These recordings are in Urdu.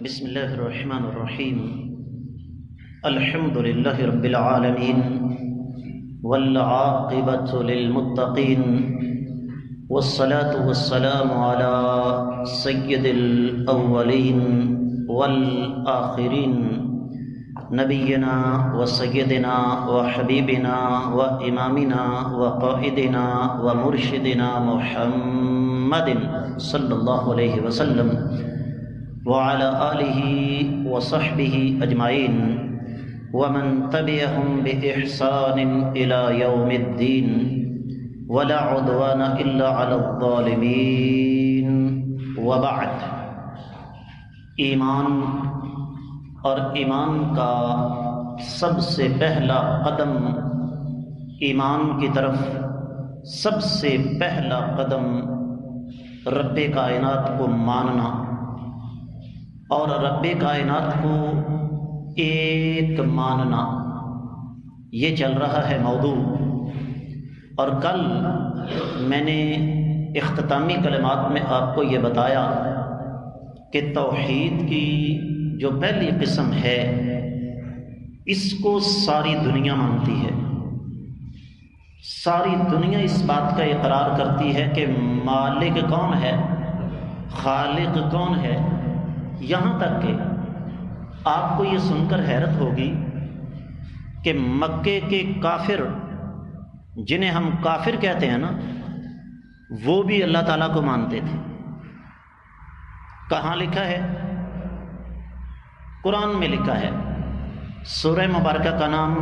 بسم الله الرحمن الرحيم. الحمد لله رب العالمين والعاقبة للمتقين والصلاة والسلام على سيد الأولين والآخرين نبينا وسيدنا وحبيبنا وإمامنا وقائدنا ومرشدنا محمد صلى الله عليه وسلم وعلى آلہ وصحبہ اجمعین ومن تبعهم بإحسان إلى يوم الدین ولا عدوان إلا على الظالمین وبعد. ایمان اور ایمان کا سب سے پہلا قدم، ایمان کی طرف سب سے پہلا قدم رب کائنات کو ماننا اور رب کائنات کو ایک ماننا، یہ چل رہا ہے موضوع. اور کل میں نے اختتامی کلمات میں آپ کو یہ بتایا کہ توحید کی جو پہلی قسم ہے اس کو ساری دنیا مانتی ہے. ساری دنیا اس بات کا اقرار کرتی ہے کہ مالک کون ہے، خالق کون ہے. یہاں تک کہ آپ کو یہ سن کر حیرت ہوگی کہ مکے کے کافر، جنہیں ہم کافر کہتے ہیں نا، وہ بھی اللہ تعالیٰ کو مانتے تھے. کہاں لکھا ہے؟ قرآن میں لکھا ہے. سورہ مبارکہ کا نام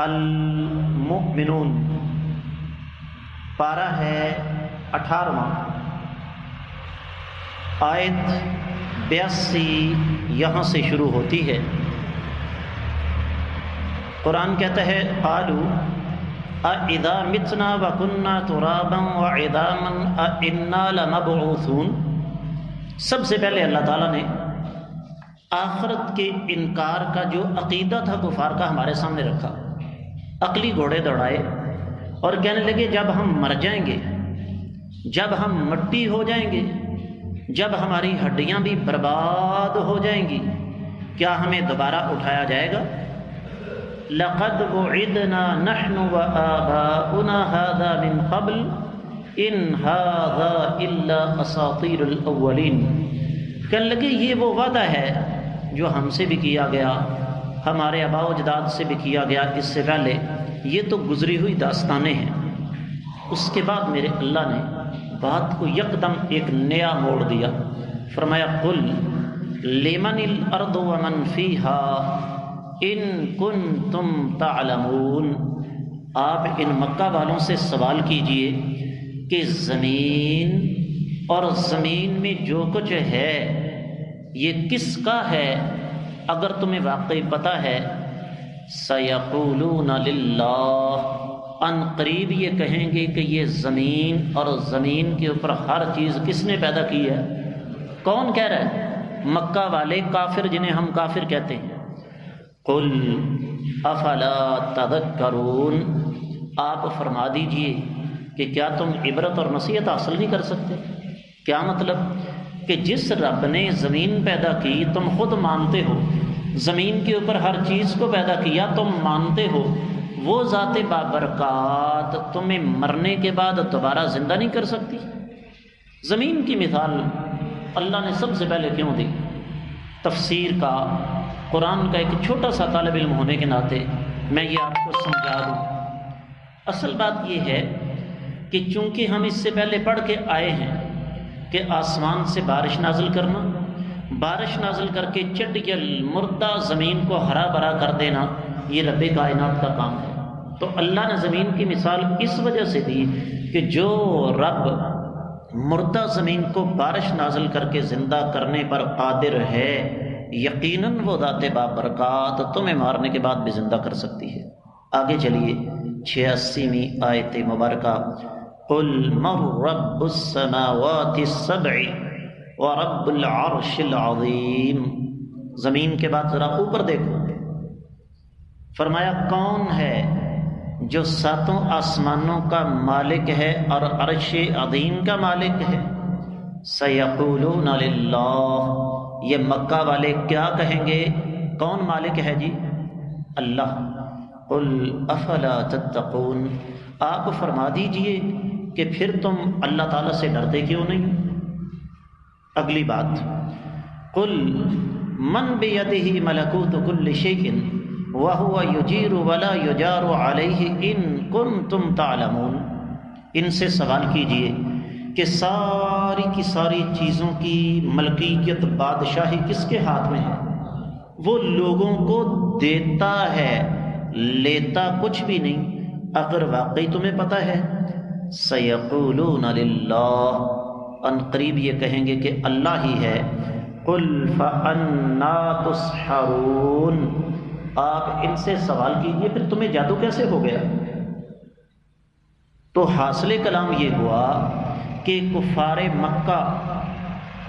المؤمنون، پارہ ہے 18واں، آیت 82 یہاں سے شروع ہوتی ہے. قرآن کہتا ہے قالوا اذا متنا وكنا ترابا وعظاما انا لمبعوثون. سب سے پہلے اللہ تعالیٰ نے آخرت کے انکار کا جو عقیدہ تھا کفار کا ہمارے سامنے رکھا. عقلی گھوڑے دوڑائے اور کہنے لگے جب ہم مر جائیں گے، جب ہم مٹی ہو جائیں گے، جب ہماری ہڈیاں بھی برباد ہو جائیں گی، کیا ہمیں دوبارہ اٹھایا جائے گا؟ لقد وعدنا نحن وآباؤنا هذا من قبل ان هذا الا اساطیر الاولین. کہنے لگے یہ وہ وعدہ ہے جو ہم سے بھی کیا گیا، ہمارے آباء و اجداد سے بھی کیا گیا اس سے پہلے، یہ تو گزری ہوئی داستانیں ہیں. اس کے بعد میرے اللہ نے بات کو یکدم ایک نیا موڑ دیا. فرمایا قل لمن الارض ومن فیہا ان کنتم تعلمون. آپ ان مکہ والوں سے سوال کیجئے کہ زمین اور زمین میں جو کچھ ہے یہ کس کا ہے اگر تمہیں واقعی پتہ ہے. سیقولون للہ، ان قریب یہ کہیں گے کہ یہ زمین اور زمین کے اوپر ہر چیز کس نے پیدا کی ہے. کون کہہ رہا ہے؟ مکہ والے کافر، جنہیں ہم کافر کہتے ہیں. قل افلا تذکرون، آپ فرما دیجئے کہ کیا تم عبرت اور نصیحت حاصل نہیں کر سکتے؟ کیا مطلب؟ کہ جس رب نے زمین پیدا کی تم خود مانتے ہو، زمین کے اوپر ہر چیز کو پیدا کیا تم مانتے ہو، وہ ذات بابرکات تمہیں مرنے کے بعد دوبارہ زندہ نہیں کر سکتی؟ زمین کی مثال اللہ نے سب سے پہلے کیوں دی؟ تفسیر کا، قرآن کا ایک چھوٹا سا طالب علم ہونے کے ناطے میں یہ آپ کو سمجھا دوں. اصل بات یہ ہے کہ چونکہ ہم اس سے پہلے پڑھ کے آئے ہیں کہ آسمان سے بارش نازل کرنا، بارش نازل کر کے چٹیل مردہ زمین کو ہرا بھرا کر دینا، یہ رب کائنات کا کام ہے. تو اللہ نے زمین کی مثال اس وجہ سے دی کہ جو رب مردہ زمین کو بارش نازل کر کے زندہ کرنے پر قادر ہے، یقیناً وہ ذات بابرکات تمہیں مارنے کے بعد بھی زندہ کر سکتی ہے. آگے چلیے 86ویں آیت مبارکہ. قل من رب السماوات السبع ورب العرش العظیم. زمین کے بعد ذرا اوپر دیکھو، فرمایا کون ہے جو ساتوں آسمانوں کا مالک ہے اور عرش عظیم کا مالک ہے. سیقولون للہ، یہ مکہ والے کیا کہیں گے؟ کون مالک ہے جی؟ اللہ۔ قل افلا تتقون، آپ فرما دیجئے کہ پھر تم اللہ تعالیٰ سے ڈرتے کیوں نہیں؟ اگلی بات، قل من بیدہ ملکوت کل شیء وہو یجیر ولا یجار علیہ ان کنتم تعلمون، ان سے سوال کیجئے کہ ساری کی ساری چیزوں کی ملکیت، بادشاہی کس کے ہاتھ میں ہے؟ وہ لوگوں کو دیتا ہے، لیتا کچھ بھی نہیں، اگر واقعی تمہیں پتہ ہے۔ سیقولون للہ، ان قریب یہ کہیں گے کہ اللہ ہی ہے۔ قل فأنا تسحرون، آپ ان سے سوال کیجئے پھر تمہیں جادو کیسے ہو گیا؟ تو حاصل کلام یہ ہوا کہ کفار مکہ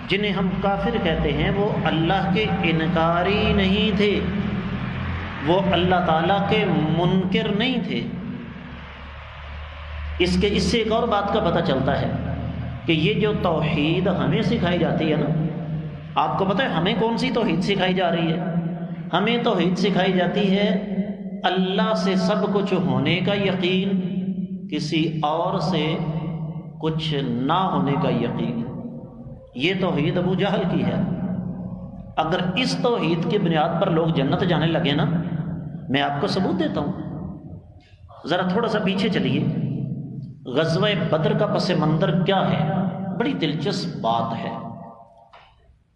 جنہیں ہم کافر کہتے ہیں وہ اللہ کے انکاری نہیں تھے، وہ اللہ تعالیٰ کے منکر نہیں تھے۔ اس سے ایک اور بات کا پتہ چلتا ہے کہ یہ جو توحید ہمیں سکھائی جاتی ہے نا، آپ کو پتہ ہے ہمیں کون سی توحید سکھائی جا رہی ہے؟ ہمیں توحید سکھائی جاتی ہے اللہ سے سب کچھ ہونے کا یقین، کسی اور سے کچھ نہ ہونے کا یقین۔ یہ توحید ابو جہل کی ہے۔ اگر اس توحید کی بنیاد پر لوگ جنت جانے لگے نا، میں آپ کو ثبوت دیتا ہوں، ذرا تھوڑا سا پیچھے چلیے۔ غزوہ بدر کا پس منظر کیا ہے؟ بڑی دلچسپ بات ہے،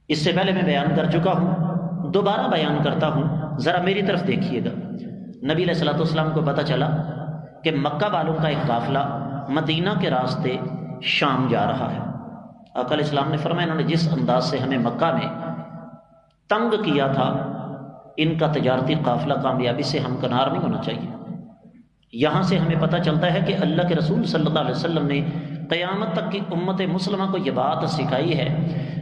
اس سے پہلے میں بیان کر چکا ہوں، دوبارہ بیان کرتا ہوں، ذرا میری طرف دیکھیے گا۔ نبی علیہ الصلوۃ والسلام کو پتہ چلا کہ مکہ والوں کا ایک قافلہ مدینہ کے راستے شام جا رہا ہے۔ آقا علیہ السلام نے فرمایا انہوں نے جس انداز سے ہمیں مکہ میں تنگ کیا تھا، ان کا تجارتی قافلہ کامیابی سے ہمکنار نہیں ہونا چاہیے۔ یہاں سے ہمیں پتہ چلتا ہے کہ اللہ کے رسول صلی اللہ علیہ وسلم نے قیامت تک کی امت مسلمہ کو یہ بات سکھائی ہے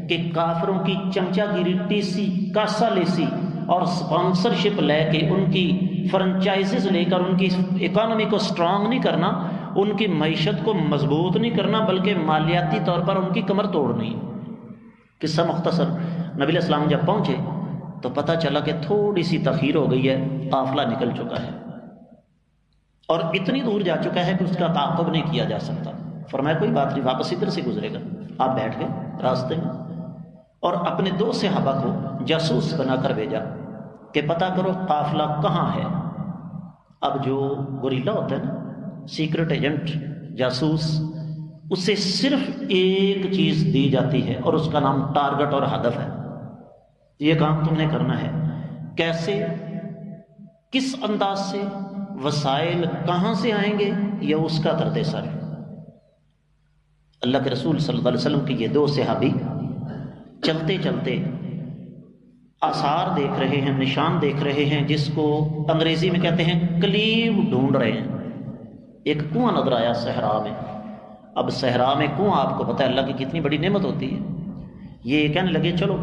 کہ کافروں کی چمچہ گیری، ٹیسی، کاسا لیسی اور سپانسرشپ لے کے، ان کی فرنچائزز لے کر ان کی اکانومی کو سٹرانگ نہیں کرنا، ان کی معیشت کو مضبوط نہیں کرنا، بلکہ مالیاتی طور پر ان کی کمر توڑنی۔ قصہ مختصر، نبی علیہ السلام جب پہنچے تو پتہ چلا کہ تھوڑی سی تاخیر ہو گئی ہے، قافلہ نکل چکا ہے اور اتنی دور جا چکا ہے کہ اس کا تعاقب نہیں کیا جا سکتا۔ فرمایا کوئی بات نہیں، واپس ادھر سے گزرے گا۔ آپ بیٹھ گئے راستے میں اور اپنے دو صحابہ کو جاسوس بنا کر بھیجا کہ پتہ کرو قافلہ کہاں ہے۔ اب جو گوریلا ہوتا ہے نا، سیکرٹ ایجنٹ، جاسوس، اسے صرف ایک چیز دی جاتی ہے اور اس کا نام ٹارگٹ اور ہدف ہے۔ یہ کام تم نے کرنا ہے۔ کیسے، کس انداز سے، وسائل کہاں سے آئیں گے، یہ اس کا درد سر ہے۔ اللہ کے رسول صلی اللہ علیہ وسلم کے یہ دو صحابی چلتے چلتے آثار دیکھ رہے ہیں، نشان دیکھ رہے ہیں، جس کو انگریزی میں کہتے ہیں کلیو ڈھونڈ رہے ہیں۔ ایک کنواں نظر آیا صحرا میں۔ اب صحرا میں کنواں، آپ کو پتہ ہے اللہ کی کتنی بڑی نعمت ہوتی ہے۔ یہ کہنے لگے چلو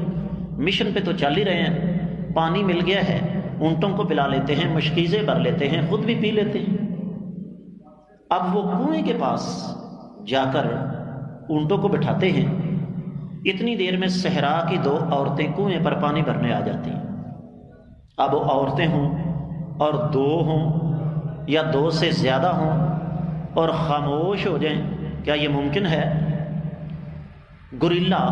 مشن پہ تو چل ہی رہے ہیں، پانی مل گیا ہے، اونٹوں کو پلا لیتے ہیں، مشکیزیں بھر لیتے ہیں، خود بھی پی لیتے ہیں۔ اب وہ کنویں کے پاس جا کر اونٹوں کو بٹھاتے ہیں، اتنی دیر میں صحرا کی دو عورتیں کنویں پر پانی بھرنے آ جاتی ہیں۔ اب وہ عورتیں ہوں اور دو ہوں یا دو سے زیادہ ہوں اور خاموش ہو جائیں، کیا یہ ممکن ہے؟ گوریلا،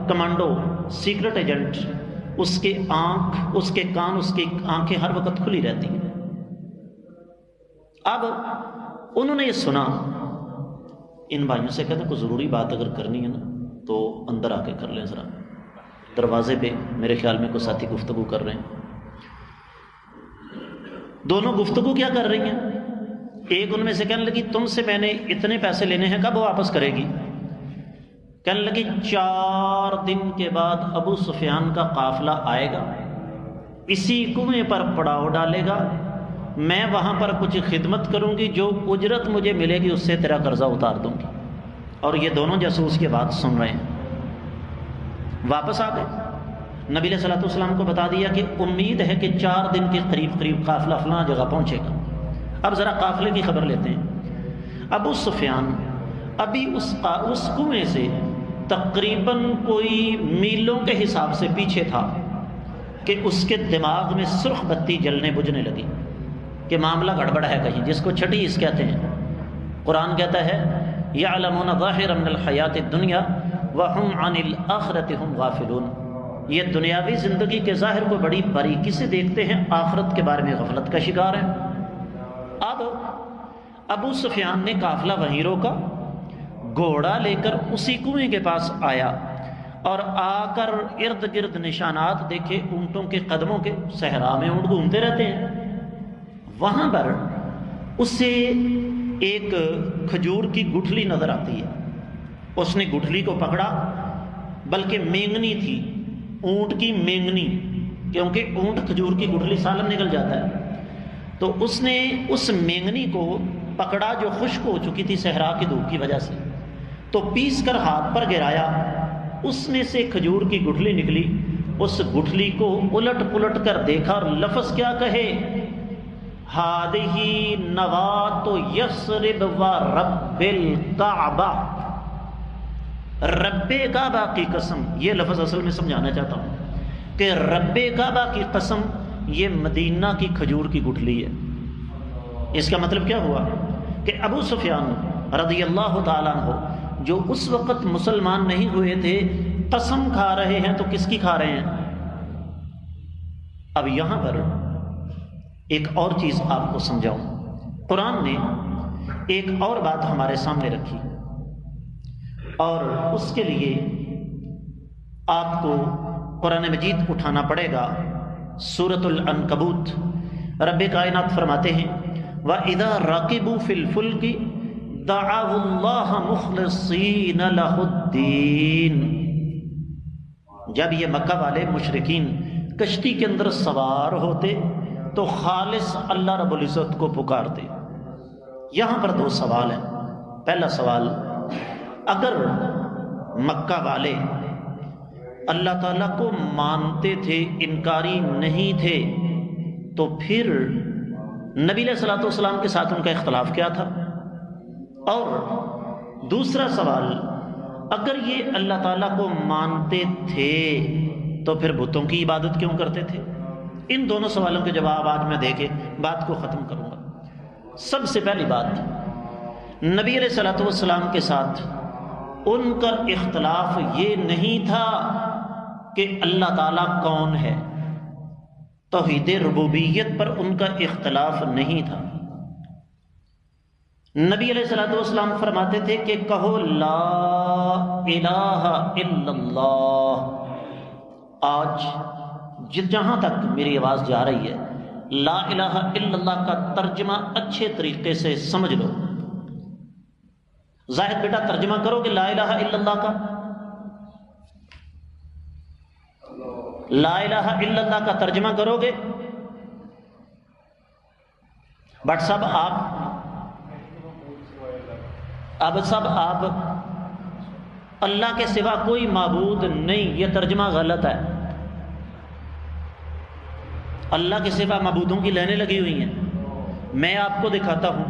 کمانڈو، سیکرٹ ایجنٹ، اس کے آنکھ، اس کے کان، اس کی آنکھیں ہر وقت کھلی رہتی ہیں۔ اب انہوں نے یہ سنا، ان بھائیوں سے کہتے ہیں کوئی ضروری بات اگر کرنی ہے نا تو اندر آ کے کر لیں، ذرا دروازے پہ میرے خیال میں کوئی ساتھی گفتگو کر رہے ہیں۔ دونوں گفتگو کیا کر رہی ہیں؟ ایک ان میں سے کہنے لگی تم سے میں نے اتنے پیسے لینے ہیں، کب واپس کرے گی؟ کہنے لگی 4 دن کے بعد ابو سفیان کا قافلہ آئے گا، اسی کنویں پر پڑاؤ ڈالے گا، میں وہاں پر کچھ خدمت کروں گی، جو اجرت مجھے ملے گی اس سے تیرا قرضہ اتار دوں گی۔ اور یہ دونوں جاسوس کی بات سن رہے ہیں۔ واپس آ گئے، نبی علیہ الصلوۃ والسلام کو بتا دیا کہ امید ہے کہ 4 دن کے قریب قافلہ فلاں جگہ پہنچے گا۔ اب ذرا قافلے کی خبر لیتے ہیں۔ ابو سفیان ابھی اس کنویں سے تقریباً کوئی میلوں کے حساب سے پیچھے تھا کہ اس کے دماغ میں سرخ بتی جلنے بجھنے لگی کہ معاملہ گڑبڑ ہے کہیں، جس کو چھٹی اس کہتے ہیں۔ قرآن کہتا ہے یعلمون ظاہرا من الحیات الدنیا وہم عن الآخرۃ ہم غافلون، یہ دنیاوی زندگی کے ظاہر کو بڑی باریکی سے دیکھتے ہیں، آخرت کے بارے میں غفلت کا شکار ہیں۔ اب ابو سفیان نے قافلہ وہیں روکا، گھوڑا لے کر اسی کنویں کے پاس آیا اور آ کر ارد گرد نشانات دیکھے اونٹوں کے قدموں کے، صحرا میں اونٹ گھومتے رہتے ہیں۔ وہاں پر اسے ایک کھجور کی گٹھلی نظر آتی ہے، اس نے گٹھلی کو پکڑا، بلکہ مینگنی تھی، اونٹ کی مینگنی، کیونکہ اونٹ کھجور کی گٹھلی سالم نکل جاتا ہے، تو اس نے اس مینگنی کو پکڑا جو خشک ہو چکی تھی صحرا کی دھوپ کی وجہ سے، تو پیس کر ہاتھ پر گرایا، اس میں سے کھجور کی گٹھلی نکلی، اس گٹھلی کو الٹ پلٹ کر دیکھا اور لفظ کیا کہے، ہادہی نوات یثرب و رب الکعبہ، رب کعبہ کی قسم، یہ لفظ اصل میں سمجھانا چاہتا ہوں کہ رب کعبہ کی قسم یہ مدینہ کی کھجور کی گٹھلی ہے۔ اس کا مطلب کیا ہوا کہ ابو سفیان رضی اللہ تعالیٰ عنہ جو اس وقت مسلمان نہیں ہوئے تھے قسم کھا رہے ہیں، تو کس کی کھا رہے ہیں؟ اب یہاں پر ایک اور چیز آپ کو سمجھاؤں، قرآن نے ایک اور بات ہمارے سامنے رکھی اور اس کے لیے آپ کو قرآن مجید اٹھانا پڑے گا۔ سورۃ العنکبوت، رب کائنات فرماتے ہیں وَإِذَا رَكِبُوا فِي الْفُلْكِ دَعَوُا اللَّهَ مُخْلِصِينَ لَهُ الدِّينَ، جب یہ مکہ والے مشرکین کشتی کے اندر سوار ہوتے تو خالص اللہ رب العزت کو پکارتے۔ یہاں پر دو سوال ہیں۔ پہلا سوال، اگر مکہ والے اللہ تعالیٰ کو مانتے تھے، انکاری نہیں تھے، تو پھر نبی علیہ الصلوۃ والسلام کے ساتھ ان کا اختلاف کیا تھا؟ اور دوسرا سوال، اگر یہ اللہ تعالیٰ کو مانتے تھے تو پھر بتوں کی عبادت کیوں کرتے تھے؟ ان دونوں سوالوں کے جواب آج میں دے کے بات کو ختم کروں گا۔ سب سے پہلی بات، نبی علیہ الصلوۃ والسلام کے ساتھ ان کا اختلاف یہ نہیں تھا کہ اللہ تعالیٰ کون ہے، توحید ربوبیت پر ان کا اختلاف نہیں تھا۔ نبی علیہ الصلوۃ والسلام فرماتے تھے کہ کہو لا الہ الا اللہ۔ آج جہاں تک میری آواز جا رہی ہے، لا الہ الا اللہ کا ترجمہ اچھے طریقے سے سمجھ لو۔ زاہد بیٹا ترجمہ کرو گے لا الہ الا اللہ کا؟ لا الہ الا اللہ کا ترجمہ کرو گے؟ بٹ صاحب آپ اللہ کے سوا کوئی معبود نہیں، یہ ترجمہ غلط ہے۔ اللہ کے سوا معبودوں کی لائنیں لگی ہوئی ہیں۔ میں آپ کو دکھاتا ہوں،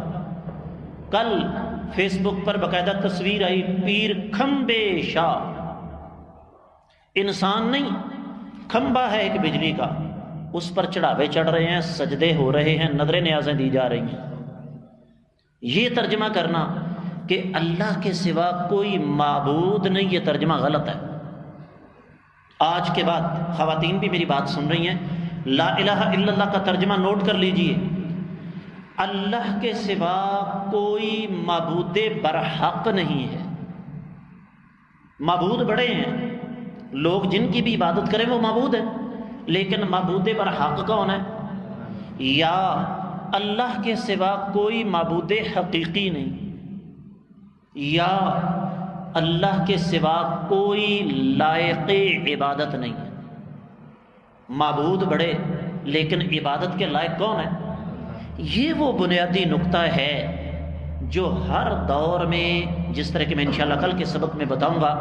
کل فیس بک پر باقاعدہ تصویر آئی، پیر کھمبے شاہ، انسان نہیں، کھمبا ہے ایک بجلی کا، اس پر چڑھاوے چڑھ رہے ہیں، سجدے ہو رہے ہیں، نظریں نیازیں دی جا رہی ہیں۔ یہ ترجمہ کرنا کہ اللہ کے سوا کوئی معبود نہیں، یہ ترجمہ غلط ہے۔ آج کے بعد خواتین بھی میری بات سن رہی ہیں، لا الہ الا اللہ کا ترجمہ نوٹ کر لیجئے، اللہ کے سوا کوئی معبود برحق نہیں ہے۔ معبود بڑے ہیں، لوگ جن کی بھی عبادت کریں وہ معبود ہیں، لیکن معبود برحق کون ہے؟ یا اللہ کے سوا کوئی معبود حقیقی نہیں، یا اللہ کے سوا کوئی لائق عبادت نہیں ہے۔ معبود بڑے لیکن عبادت کے لائق کون ہے؟ یہ وہ بنیادی نقطہ ہے جو ہر دور میں، جس طرح کہ میں انشاءاللہ کل کے سبق میں بتاؤں گا،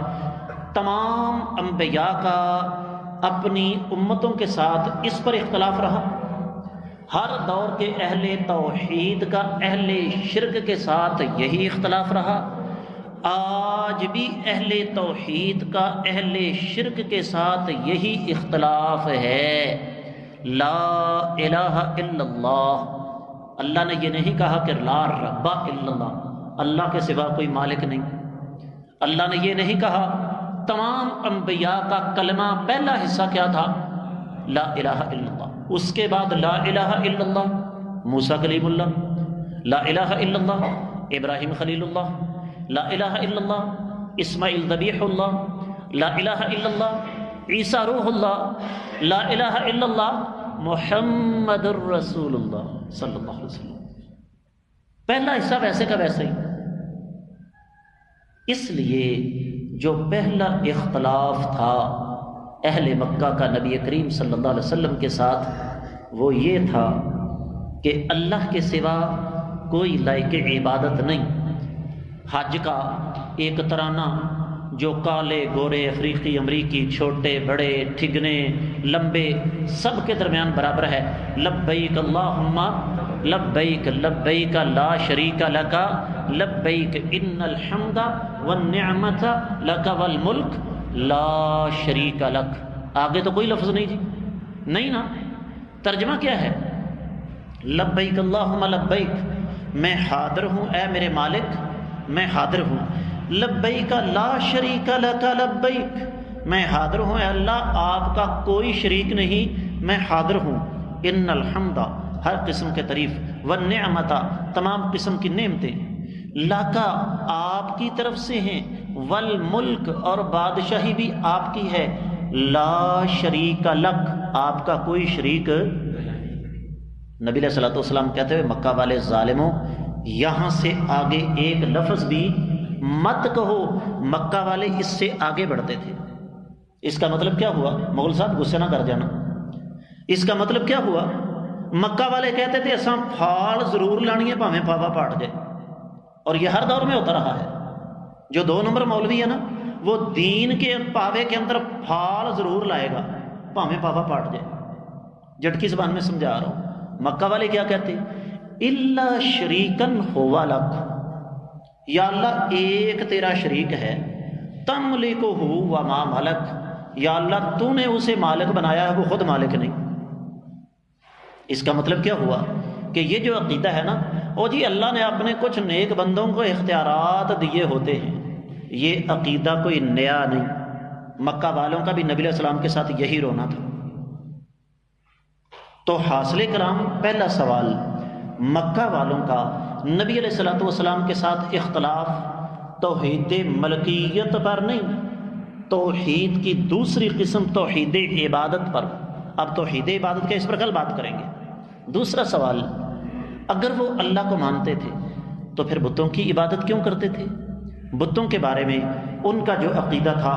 تمام انبیاء کا اپنی امتوں کے ساتھ اس پر اختلاف رہا۔ ہر دور کے اہل توحید کا اہل شرک کے ساتھ یہی اختلاف رہا، آج بھی اہل توحید کا اہل شرک کے ساتھ یہی اختلاف ہے۔ لا الہ الا اللہ، اللہ نے یہ نہیں کہا کہ لا رب الا اللہ، اللہ کے سوا کوئی مالک نہیں۔ اللہ نے یہ نہیں کہا، تمام انبیاء کا کلمہ پہلا حصہ کیا تھا؟ لا الہ الا اللہ۔ اس کے بعد لا الہ الا اللہ موسیٰ کلیم اللہ، لا الہ الا اللہ ابراہیم خلیل اللہ، لا الہ الا اللہ اسماعیل ذبیح اللہ، لا الہ الا اللہ عیسیٰ روح اللہ، لا الہ الا اللہ محمد الرسول اللہ صلی اللہ علیہ وسلم۔ پہلا حصہ ویسے کا ویسے ہی۔ اس لیے جو پہلا اختلاف تھا اہل مکہ کا نبی کریم صلی اللہ علیہ وسلم کے ساتھ، وہ یہ تھا کہ اللہ کے سوا کوئی لائق عبادت نہیں۔ حج کا ایک ترانہ جو کالے گورے افریقی امریکی چھوٹے بڑے ٹھگنے لمبے سب کے درمیان برابر ہے، لبیک اللہم لبیک لبیک لا شریک لک لبیک ان الحمد والنعمت لک والملک لا شریک لک۔ آگے تو کوئی لفظ نہیں جی، نہیں نا۔ ترجمہ کیا ہے؟ لبیک اللہم لبیک، میں حاضر ہوں اے میرے مالک، میں حاضر ہوں۔ لبیک لا شریک لک لبیک، میں حاضر ہوں اے اللہ، آپ کا کوئی شریک نہیں، میں حاضر ہوں۔ ان الحمد، ہر قسم کے تعریف، والنعمت، تمام قسم کی نعمتیں، لکا، آپ کی طرف سے ہیں، والملک، اور بادشاہی بھی آپ کی ہے، لا شریک لک، آپ کا کوئی شریک۔ نبی علیہ الصلوۃ والسلام کہتے ہوئے مکہ والے ظالموں، یہاں سے آگے ایک لفظ بھی مت کہو۔ مکہ والے اس سے آگے بڑھتے تھے۔ اس کا مطلب کیا ہوا؟ مغل صاحب غصے نہ کر جانا۔ اس کا مطلب کیا ہوا؟ مکہ والے کہتے تھے اساں پھال ضرور لانی ہے بھاویں پاوا پاٹ جائے، اور یہ ہر دور میں ہوتا رہا ہے۔ جو 2 نمبر مولوی ہے نا، وہ دین کے پاوے کے اندر پھال ضرور لائے گا بھاویں پاوا پاٹ جائے۔ جھٹکی زبان میں سمجھا رہا ہوں۔ مکہ والے کیا کہتے؟ الا شریکن ہوا لک، یا اللہ ایک تیرا شریک ہے، تملکہ وما ملک، یا اللہ تو نے اسے مالک بنایا ہے، وہ خود مالک نہیں۔ اس کا مطلب کیا ہوا کہ یہ جو عقیدہ ہے نا، او جی اللہ نے اپنے کچھ نیک بندوں کو اختیارات دیے ہوتے ہیں، یہ عقیدہ کوئی نیا نہیں۔ مکہ والوں کا بھی نبی علیہ السلام کے ساتھ یہی رونا تھا۔ تو حاصل کرام، پہلا سوال، مکہ والوں کا نبی علیہ الصلوۃ والسلام کے ساتھ اختلاف توحید ملکیت پر نہیں، توحید کی دوسری قسم توحید عبادت پر۔ اب توحید عبادت کا اس پر کل بات کریں گے۔ دوسرا سوال، اگر وہ اللہ کو مانتے تھے تو پھر بتوں کی عبادت کیوں کرتے تھے؟ بتوں کے بارے میں ان کا جو عقیدہ تھا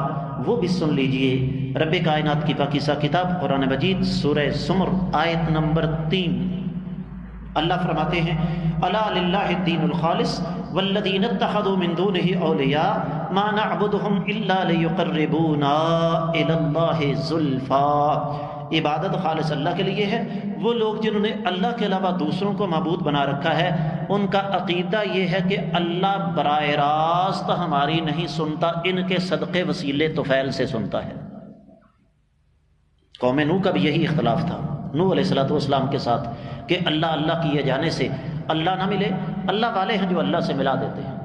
وہ بھی سن لیجئے۔ رب کائنات کی پاکیزہ کتاب قرآن مجید سورہ زمر آیت نمبر 3، اللہ فرماتے ہیں الا للہ الدین الخالص والذین اتخذوا من دونہ اولیاء ما نعبدهم الا لیقربونا الی اللہ زلفی۔ عبادت خالص اللہ کے لیے ہے۔ وہ لوگ جنہوں نے اللہ کے علاوہ دوسروں کو معبود بنا رکھا ہے، ان کا عقیدہ یہ ہے کہ اللہ براہ راست ہماری نہیں سنتا، ان کے صدقے وسیلے طفیل سے سنتا ہے۔ قوم نوح کا بھی یہی اختلاف تھا نوح علیہ الصلوۃ والسلام کے ساتھ کہ اللہ اللہ کیے جانے سے اللہ نہ ملے۔ اللہ والے ہیں جو اللہ سے ملا دیتے ہیں۔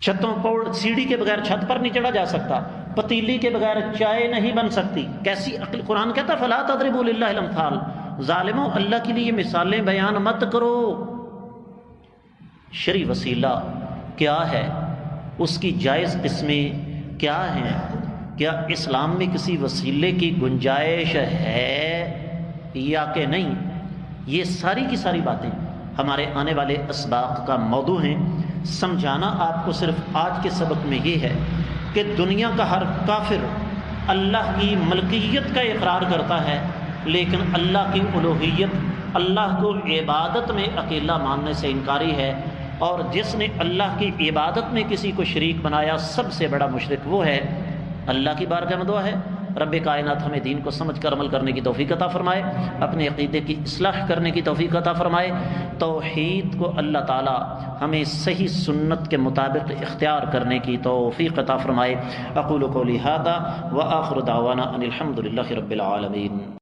چھتوں پر سیڑھی کے بغیر چھت پر نہیں چڑھا جا سکتا، پتیلی کے بغیر چائے نہیں بن سکتی۔ کیسی عقل! قرآن کہتا فلا تضربوا للہ الامثال، ظالموں اللہ کے لیے مثالیں بیان مت کرو۔ شرعی وسیلہ کیا ہے، اس کی جائز قسمیں کیا ہیں، کیا اسلام میں کسی وسیلے کی گنجائش ہے یا کہ نہیں، یہ ساری کی ساری باتیں ہمارے آنے والے اسباق کا موضوع ہیں۔ سمجھانا آپ کو صرف آج کے سبق میں یہ ہے کہ دنیا کا ہر کافر اللہ کی ملکیت کا اقرار کرتا ہے، لیکن اللہ کی الوہیت، اللہ کو عبادت میں اکیلا ماننے سے انکاری ہے، اور جس نے اللہ کی عبادت میں کسی کو شریک بنایا سب سے بڑا مشرک وہ ہے۔ اللہ کی بارگاہ میں دعا ہے رب کائنات ہمیں دین کو سمجھ کر عمل کرنے کی توفیق عطا فرمائے، اپنے عقیدے کی اصلاح کرنے کی توفیق عطا فرمائے، توحید کو اللہ تعالی ہمیں صحیح سنت کے مطابق اختیار کرنے کی توفیق عطا فرمائے۔ اقول قولی ھذا وآخر دعوانا ان الحمد للہ رب العالمین۔